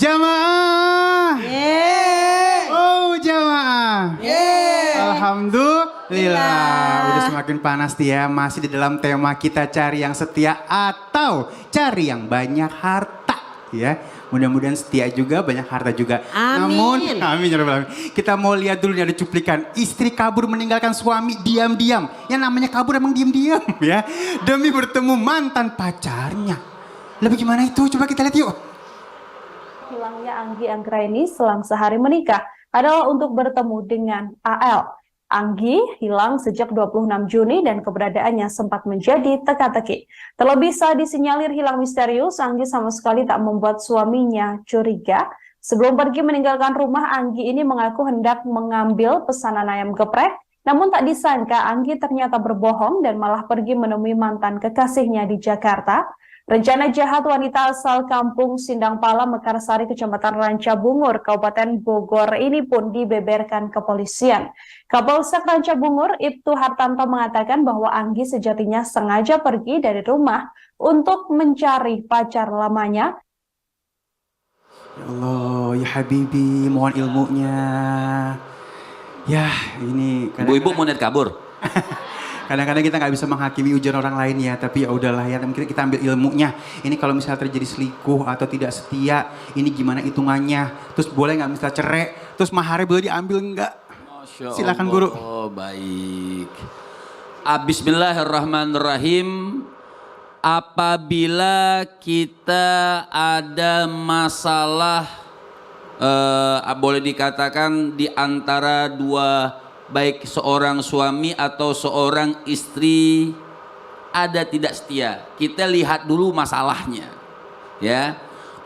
Jamaah. Yeay. Oh jamaah. Yeay. Alhamdulillah. Udah semakin panas nih ya. Masih di dalam tema kita cari yang setia atau cari yang banyak harta ya. Mudah-mudahan setia juga, banyak harta juga. Amin. Amin ya rabbal alamin. Kita mau lihat dulu nih ada cuplikan. Istri kabur meninggalkan suami diam-diam. Yang namanya kabur emang diam-diam ya. Demi bertemu mantan pacarnya. Lebih gimana itu? Coba kita lihat yuk. Hilangnya Anggi Anggraini selang sehari menikah adalah untuk bertemu dengan AL. Anggi hilang sejak 26 Juni dan keberadaannya sempat menjadi teka-teki. Terlebih saat disinyalir hilang misterius, Anggi sama sekali tak membuat suaminya curiga. Sebelum pergi meninggalkan rumah, Anggi ini mengaku hendak mengambil pesanan ayam geprek. Namun tak disangka Anggi ternyata berbohong dan malah pergi menemui mantan kekasihnya di Jakarta. Rencana jahat wanita asal kampung Sindangpala, Mekarsari, Kecamatan Ranca Bungur, Kabupaten Bogor ini pun dibeberkan kepolisian. Kapolsek Ranca Bungur, Ibtu Hartanto mengatakan bahwa Anggi sejatinya sengaja pergi dari rumah untuk mencari pacar lamanya. Ya Allah, ya Habibi, mohon ilmunya. Ya, ini Ibu-ibu mau niat kabur. kadang-kadang kita nggak bisa menghakimi ujian orang lain ya, tapi ya udahlah ya, mungkin kita ambil ilmunya. Ini kalau misalnya terjadi selingkuh atau tidak setia, ini gimana hitungannya? Terus boleh nggak misalnya cerai? Terus maharnya boleh diambil nggak? Silakan guru. Oh baik. Bismillahirrahmanirrahim. Apabila kita ada masalah, boleh dikatakan di antara dua, baik seorang suami atau seorang istri ada tidak setia, kita lihat dulu masalahnya ya.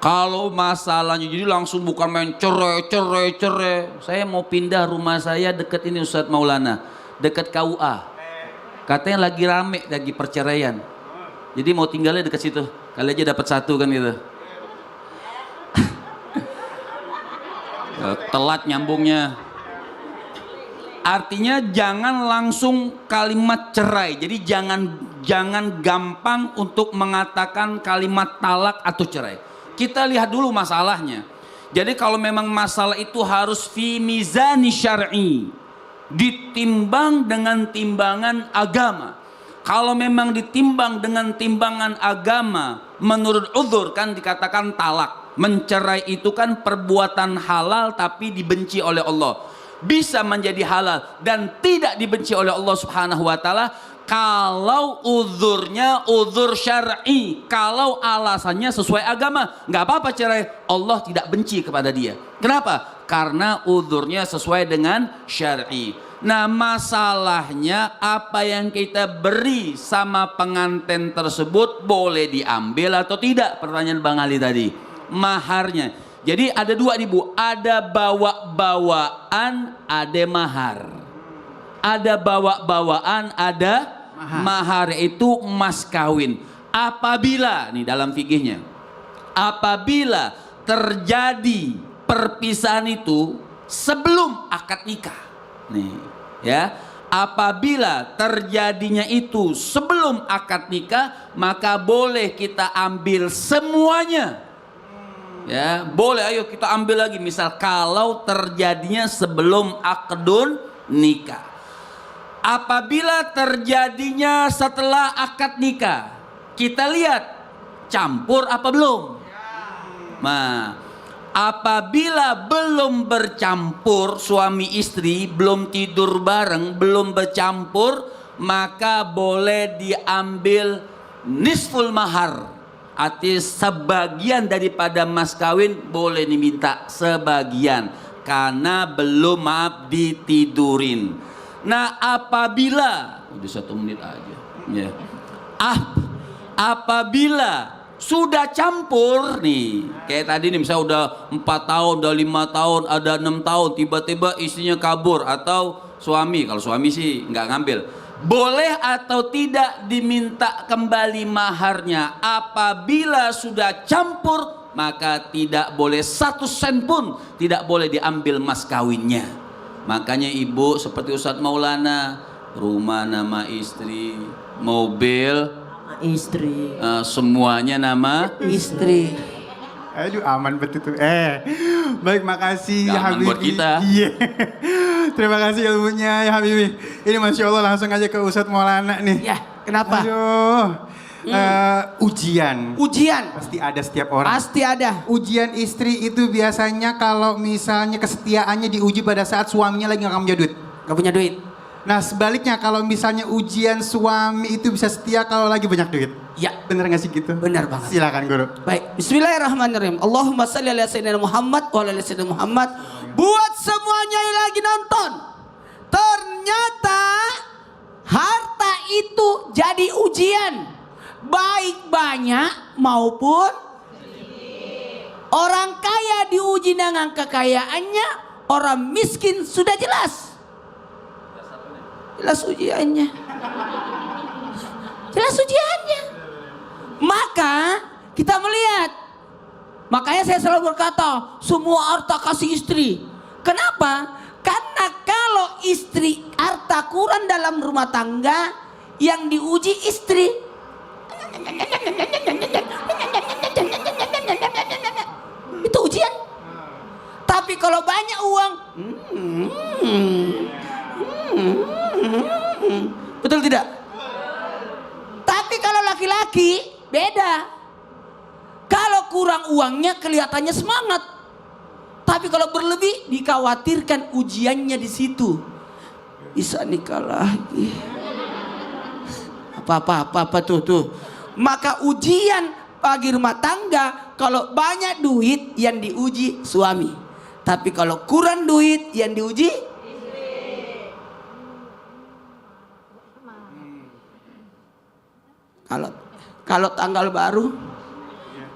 Kalau masalahnya jadi langsung bukan main cerai. Saya mau pindah rumah saya deket ini Ustadz Maulana, deket KUA, katanya lagi rame lagi perceraian, jadi mau tinggalnya deket situ, kali aja dapat satu kan gitu. Telat nyambungnya. Artinya jangan langsung kalimat cerai. Jadi jangan gampang untuk mengatakan kalimat talak atau cerai. Kita lihat dulu masalahnya. Jadi kalau memang masalah itu harus fi mizani syar'i, ditimbang dengan timbangan agama. Kalau memang ditimbang dengan timbangan agama, menurut uzur kan dikatakan talak. Mencerai itu kan perbuatan halal tapi dibenci oleh Allah. Bisa menjadi halal dan tidak dibenci oleh Allah Subhanahu wa taala kalau uzurnya uzur syar'i, kalau alasannya sesuai agama. Nggak apa-apa cerai, Allah tidak benci kepada dia. Kenapa? Karena uzurnya sesuai dengan syar'i. Nah, masalahnya apa yang kita beri sama pengantin tersebut boleh diambil atau tidak? Pertanyaan Bang Ali tadi. Maharnya. Jadi ada dua nih Bu, ada bawa-bawaan, ada mahar. Ada bawa-bawaan, ada mahar, itu mas kawin. Apabila, nih dalam fikihnya, apabila terjadi perpisahan itu sebelum akad nikah. Nih, ya. Apabila terjadinya itu sebelum akad nikah, maka boleh kita ambil semuanya. Ya, boleh, ayo kita ambil lagi. Misal kalau terjadinya sebelum akdun nikah. Apabila terjadinya setelah akad nikah, kita lihat campur apa belum. Nah, apabila belum bercampur, suami istri belum tidur bareng, belum bercampur, maka boleh diambil nisful mahar. Artinya sebagian daripada mas kawin boleh diminta sebagian karena belum ditidurin. Nah, apabila udah 1 menit aja ya. Apabila sudah campur nih, kayak tadi nih misalnya udah 4 tahun, udah 5 tahun, ada 6 tahun, tiba-tiba istrinya kabur atau suami, kalau suami sih nggak ngambil. Boleh atau tidak diminta kembali maharnya? Apabila sudah campur, maka tidak boleh 1 sen pun tidak boleh diambil mas kawinnya. Makanya ibu seperti Ustadz Maulana, rumah nama istri, mobil Istri. semuanya nama Istri. Aduh aman betul tuh. Baik makasih ya Aman Habibi. buat kita. Iya. Terima kasih ilmunya ya Habibi. Ini Masya Allah langsung aja ke Ustadz Maulana nih. Ya, kenapa? Aduh. Ujian. Ujian. Pasti ada setiap orang. Pasti ada. Ujian istri itu biasanya kalau misalnya kesetiaannya diuji pada saat suaminya lagi nggak punya duit. Gak punya duit. Nah sebaliknya kalau misalnya ujian suami itu bisa setia kalau lagi banyak duit. Ya, Bener gak sih gitu? benar banget. Silakan guru. Baik, bismillahirrahmanirrahim. Allahumma salli ala sayyidina Muhammad wa ala sayyidina Muhammad. Buat semuanya yang lagi nonton, ternyata harta itu jadi ujian, baik banyak maupun orang kaya diuji dengan kekayaannya, orang miskin sudah jelas. Jelas ujiannya. Jelas ujiannya. Maka kita melihat. Makanya saya selalu berkata, semua harta kasih istri. Kenapa? Karena kalau istri harta kurang dalam rumah tangga, yang diuji istri. Itu ujian. Tapi kalau banyak uang, betul tidak? Tapi kalau laki-laki beda. Kalau kurang uangnya kelihatannya semangat. Tapi kalau berlebih dikhawatirkan ujiannya di situ. Bisa nikah lagi. Apa tuh. Maka ujian bagi rumah tangga kalau banyak duit yang diuji suami. Tapi kalau kurang duit yang diuji kalau tanggal baru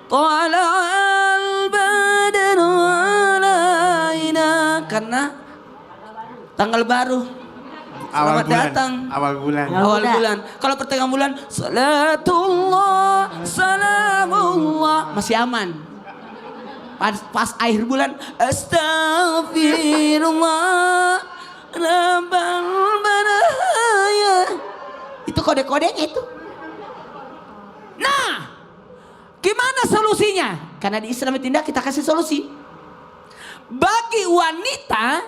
Tala'al badru alaina, karena tanggal baru. Selamat datang. Awal bulan. Awal bulan. Kalau pertengahan bulan, salatullah, salamullah, masih aman. Pas akhir bulan, astagfirullah, rabbal baraya. Itu kode-kodenya itu. Nah, gimana solusinya? Karena di Islam tindak kita kasih solusi. Bagi wanita,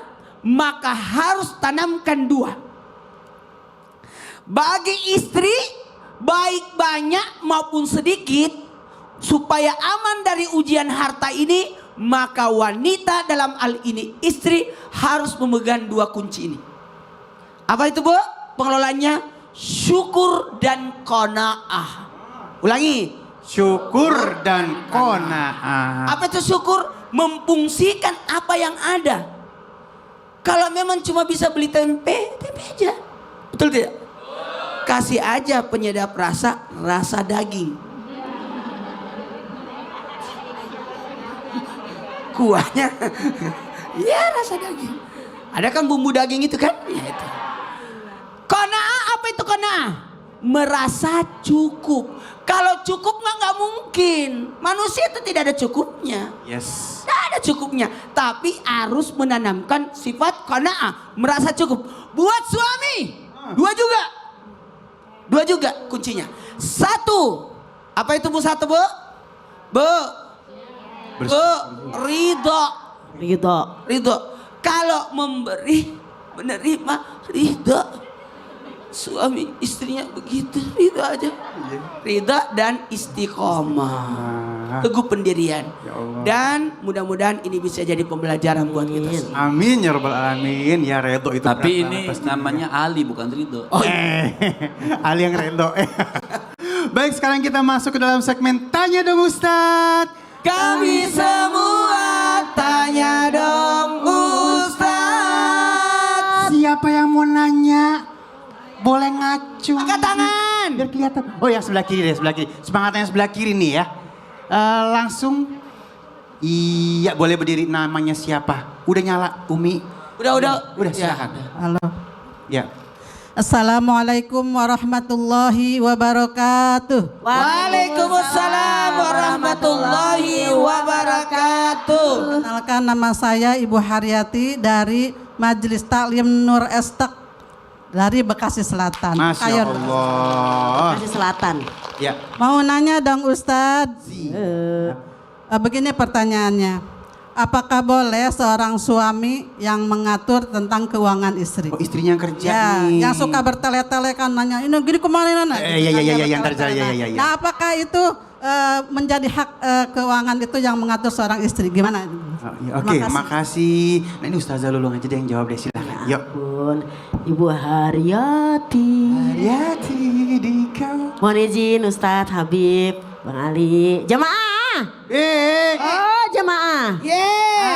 maka harus tanamkan dua. Bagi istri, baik banyak maupun sedikit, supaya aman dari ujian harta ini, maka wanita dalam hal ini istri harus memegang dua kunci ini. Apa itu, Bu? Pengelolanya syukur dan qanaah. Ulangi. Syukur dan qanaah. Apa itu syukur? Memfungsikan apa yang ada. Kalau memang cuma bisa beli tempe, tempe aja. Betul tidak? Kasih aja penyedap rasa, rasa daging. Kuahnya, ya rasa daging. Ada kan bumbu daging itu kan? Ya itu. Qanaah, apa itu qanaah? Merasa cukup. Kalau cukup nggak mungkin. Manusia itu tidak ada cukupnya. Yes. Tidak ada cukupnya. Tapi harus menanamkan sifat qanaah, merasa cukup. Buat suami, dua juga. Dua juga kuncinya. Satu, apa itu Bu? Satu, Bu? Bu, ridho. Ridho. Kalau memberi, menerima, ridho. Suami istrinya begitu, ridho aja. Ridho dan istiqomah, teguh pendirian. Ya Allah. Dan mudah-mudahan ini bisa jadi pembelajaran buat kita semua. Amin ya rabbal alamin. Ya Redo itu. Tapi berat ini banget pasti. namanya Ali bukan Ridho. Ali yang Redo. Baik, sekarang kita masuk ke dalam segmen Tanya Dong Ustadz. Kami semua tanya dong Ustaz. Siapa yang mau nanya? Boleh ngacu. Angkat tangan. Biar kelihatan. Oh ya sebelah kiri deh, sebelah kiri. Semangatnya sebelah kiri nih ya. Langsung. Iya, boleh berdiri. Namanya siapa? Udah nyala, Umi. Udah. Udah silakan. Halo. Ya. Assalamualaikum warahmatullahi wabarakatuh. Waalaikumsalam warahmatullahi wabarakatuh. Kenalkan, nama saya Ibu Haryati dari Majelis Taklim Nur Estek dari Bekasi Selatan. Masya Ayo, Allah. Bekasi Selatan. Ya. mau nanya dong Ustadz. Begini pertanyaannya. Apakah boleh seorang suami yang mengatur tentang keuangan istri? Oh, istrinya yang kerja Ya, nih. yang suka bertele-tele kan nanya, ini gini kemana Nana? Iya, yang kerja, iya. Nah, apakah itu menjadi hak keuangan itu yang mengatur seorang istri? Gimana? Oh, ya, oke, makasih. Nah ini Ustazah Lulung aja deh yang jawab deh, silakan. Yuk. Pun Ibu Haryati. Haryati di kau. Mohon izin Ustadz Habib, Bang Ali, jamaah. Oh jamaah.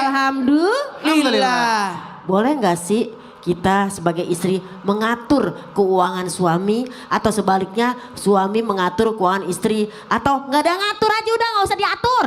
Alhamdulillah. Boleh nggak sih kita sebagai istri mengatur keuangan suami atau sebaliknya suami mengatur keuangan istri atau nggak ada ngatur aja udah nggak usah diatur.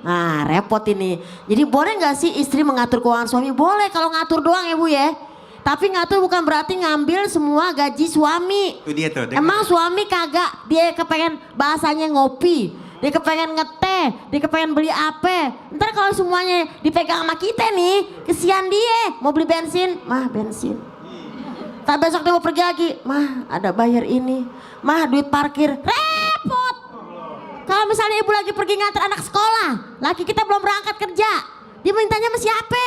Nah repot ini. Jadi boleh nggak sih istri mengatur keuangan suami? Boleh kalau ngatur doang ya Bu ya. Tapi ngatur bukan berarti ngambil semua gaji suami. Itu dia tuh. Emang suami kagak, dia kepengen bahasanya ngopi, dia kepengen ngeteh, dia kepengen beli apa. Ntar kalau semuanya dipegang sama kita nih, kesian dia. Mau beli bensin, mah bensin. Tak besok dia mau pergi lagi, mah ada bayar ini, mah duit parkir, repot. Kalau misalnya ibu lagi pergi ngantar anak sekolah, laki kita belum berangkat kerja, dia mintanya sama siapa?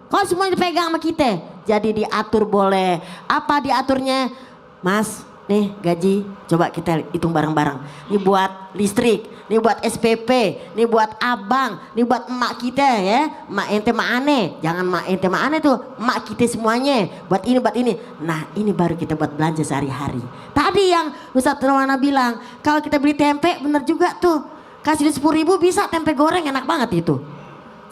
Kalau semuanya dipegang sama kita. Jadi diatur boleh. Apa diaturnya? Mas, nih gaji coba kita hitung bareng-bareng. Ini buat listrik, ini buat SPP, ini buat abang, ini buat emak kita ya. Emak ente emak aneh, jangan emak ente emak aneh tuh. Emak kita semuanya buat ini. Nah ini baru kita buat belanja sehari-hari. Tadi yang Ustadz Nurwana bilang, kalau kita beli tempe bener juga tuh. Kasih 10.000 bisa tempe goreng enak banget itu.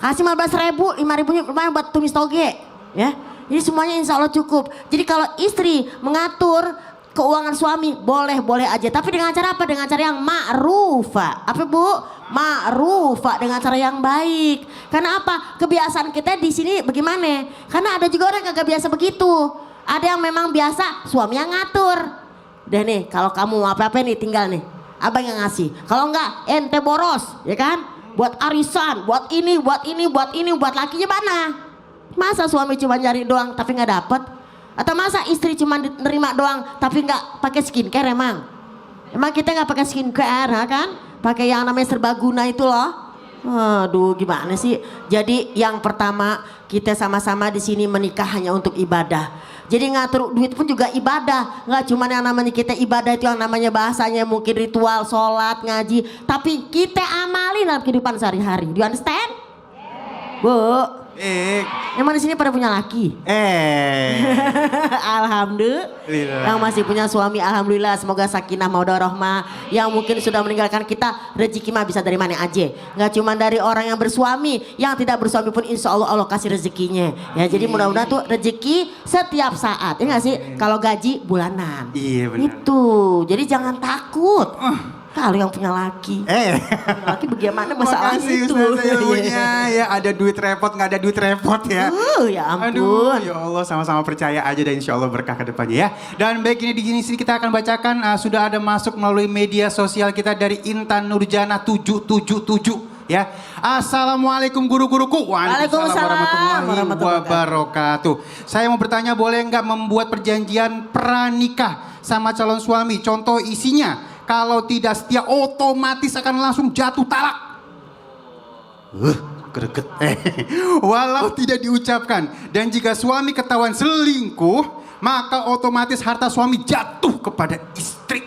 Kasih 15.000, 5.000 lumayan buat tumis toge ya. Jadi semuanya insya Allah cukup. Jadi kalau istri mengatur keuangan suami boleh aja. Tapi dengan cara apa? Dengan cara yang ma'rufa. Apa Bu? Ma'rufa, dengan cara yang baik. Karena apa? Kebiasaan kita di sini bagaimana? Karena ada juga orang yang gak biasa begitu. Ada yang memang biasa suami yang ngatur. Udah nih kalau kamu mau apa-apa nih tinggal nih abang yang ngasih. Kalau enggak ente boros ya kan? Buat arisan, buat ini, buat lakinya mana? Masa suami cuma nyari doang tapi nggak dapet? Atau masa istri cuma nerima doang tapi nggak pakai skincare emang? Emang kita nggak pakai skincare kan? Pakai yang namanya serbaguna itu loh. Aduh gimana sih? Jadi yang pertama kita sama-sama di sini menikah hanya untuk ibadah. Jadi ngatur duit pun juga ibadah. Nggak cuma yang namanya kita ibadah itu yang namanya bahasanya mungkin ritual, sholat, ngaji. Tapi kita amali dalam kehidupan sehari-hari. Do you understand? Bu. Emang di sini pada punya laki? Alhamdulillah. Yang masih punya suami, alhamdulillah. Semoga sakinah mawaddah rahmah. Yang mungkin sudah meninggalkan kita, rezeki mah bisa dari mana aja. Nggak cuma dari orang yang bersuami, yang tidak bersuami pun insya Allah Allah kasih rezekinya. Ya jadi mudah-mudahan tuh rezeki setiap saat. Ya nggak sih? Kalau gaji bulanan. Iya benar. Itu. Jadi jangan takut. Kalau yang punya laki, punya laki bagaimana masalahnya Makasih itu? Ustazah ilmunya ya, ada duit repot nggak ada duit repot ya. Ya ampun. Aduh, ya Allah sama-sama percaya aja dan insya Allah berkah ke depannya ya. Dan baik ini di sini kita akan bacakan sudah ada masuk melalui media sosial kita dari Intan Nurjana 777 ya. Assalamualaikum guru-guruku. Waalaikumsalam warahmatullahi wabarakatuh. Saya mau bertanya boleh nggak membuat perjanjian pranikah sama calon suami? Contoh isinya. Kalau tidak setia otomatis akan langsung jatuh talak. Greget. Walau tidak diucapkan. Dan jika suami ketahuan selingkuh, maka otomatis harta suami jatuh kepada istri.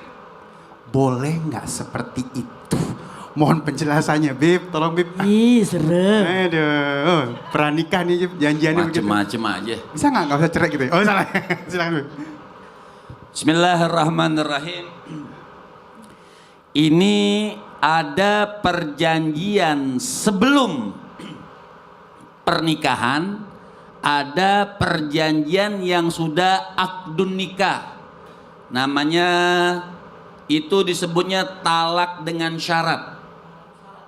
Boleh nggak seperti itu? Mohon penjelasannya, Bib. Tolong, Bib. Ih, serem. Aduh, pranikah nih, Bib. Janjiannya begitu. Macem-macem aja. Bisa nggak usah cerai gitu ya? Oh, salah. Silakan, Bib. Bismillahirrahmanirrahim. Ini ada perjanjian sebelum pernikahan, ada perjanjian yang sudah akdun nikah. Namanya itu disebutnya talak dengan syarat.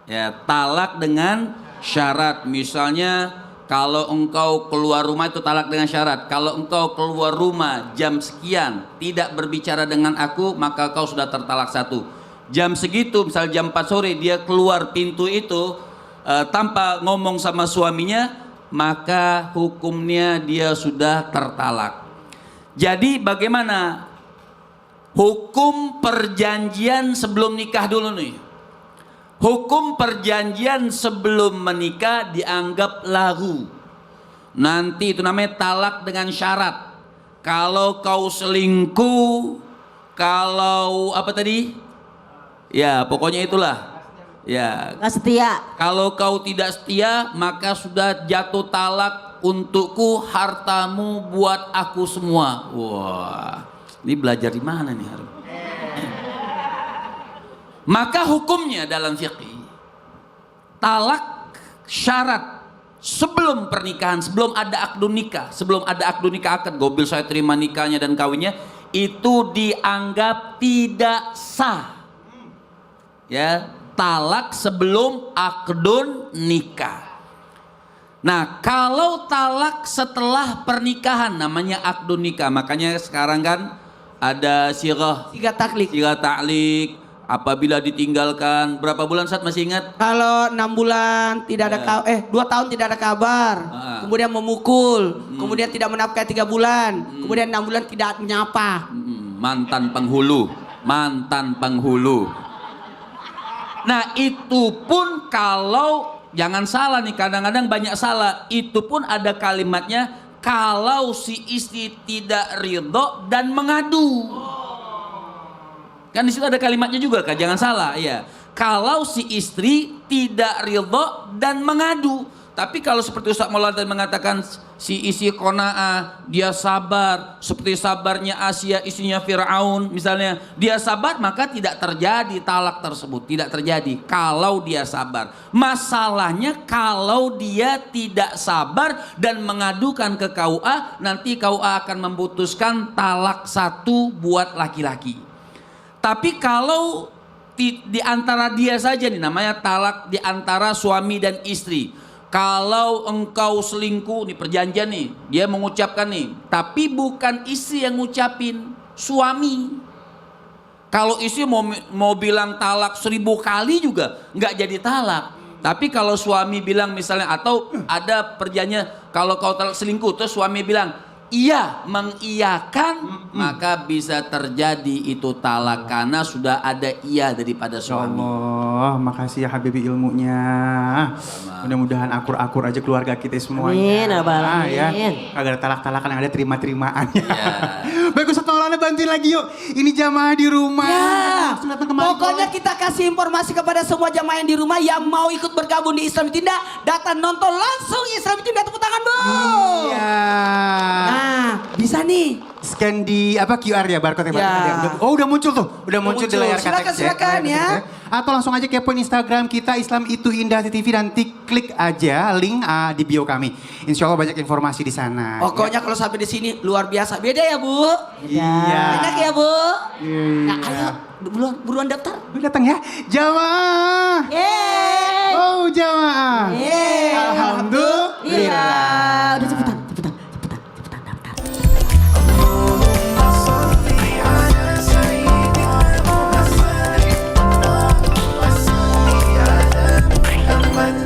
Ya, talak dengan syarat. Misalnya kalau engkau keluar rumah itu talak dengan syarat. Kalau engkau keluar rumah jam sekian tidak berbicara dengan aku, maka kau sudah tertalak satu. Jam segitu, misal jam 4 sore dia keluar pintu itu tanpa ngomong sama suaminya, maka hukumnya dia sudah tertalak. Jadi bagaimana hukum perjanjian sebelum nikah dulu nih? Hukum perjanjian sebelum menikah dianggap lagu. Nanti itu namanya talak dengan syarat. Kalau kau selingkuh, kalau apa tadi? Ya, pokoknya itulah. Ya, Nggak setia. kalau kau tidak setia, maka sudah jatuh talak untukku, hartamu buat aku semua. Wah, ini belajar di mana nih Harun? Maka hukumnya dalam fikih, talak syarat sebelum pernikahan, sebelum ada akdu nikah, sebelum ada akdu nikah akad, gobil saya terima nikahnya dan kawinnya, itu dianggap tidak sah. Ya, talak sebelum akdun nikah. Nah, kalau talak setelah pernikahan namanya akdu nikah. Makanya sekarang kan ada sirah Tiga taklik. ta'lik. Apabila ditinggalkan berapa bulan, saat masih ingat? Kalau 6 bulan tidak ada 2 tahun tidak ada kabar, kemudian memukul, kemudian tidak menafkahi 3 bulan, kemudian 6 bulan tidak menyapa. Mantan penghulu, mantan penghulu. Nah, itu pun kalau jangan salah nih, kadang-kadang banyak salah. Itu pun ada kalimatnya kalau si istri tidak ridho dan mengadu. Kan di situ ada kalimatnya juga kan, jangan salah ya. Kalau si istri tidak ridho dan mengadu. Tapi kalau seperti Ustaz Maulana tadi mengatakan si istri qanaah, dia sabar seperti sabarnya Asia istrinya Firaun misalnya, dia sabar maka tidak terjadi talak tersebut, tidak terjadi kalau dia sabar. Masalahnya kalau dia tidak sabar dan mengadukan ke KUA, nanti KUA akan memutuskan talak 1 buat laki-laki. Tapi kalau di antara dia saja nih, namanya talak di antara suami dan istri. Kalau engkau selingkuh, nih perjanjian nih, dia mengucapkan nih, tapi bukan istri yang ngucapin, suami. Kalau istri mau bilang talak 1000 kali juga nggak jadi talak. Tapi kalau suami bilang misalnya, atau ada perjanjian, kalau kau talak selingkuh, terus suami bilang iya, mengiyakan, maka bisa terjadi itu talak karena sudah ada iya daripada Ya suami. Allah, makasih ya Habibi ilmunya. Mudah-mudahan akur-akur aja keluarga kita semuanya. Amin, ya Rabbal alamin. Ya, kagak ada talak-talakan, yang ada terima-terimaan. Ya. Baik, Ustaz Maulana bantuin lagi yuk. Ini jamaah di rumah. Ya, Langsung datang kemari, pokoknya boleh. kita kasih informasi kepada semua jamaah yang di rumah yang mau ikut bergabung di Islam Tindak, datang nonton langsung Islam Tindak, tepuk tangan Bu. Iya. Nah, bisa nih. Scan di QR ya, barcode Ya. Oh, udah muncul tuh. Udah muncul di muncul. layar Silakan, KTX silakan ya. Atau langsung aja kepoin Instagram kita Islam Itu Indah TV dan klik aja link di bio kami. Insya Allah banyak informasi di sana. Pokoknya kalau sampai di sini luar biasa. Beda ya Bu? Iya. Enak ya Bu? Iya. Nah, ayo buruan daftar. Datang ya, jamaah. Yeay. Oh, jamaah.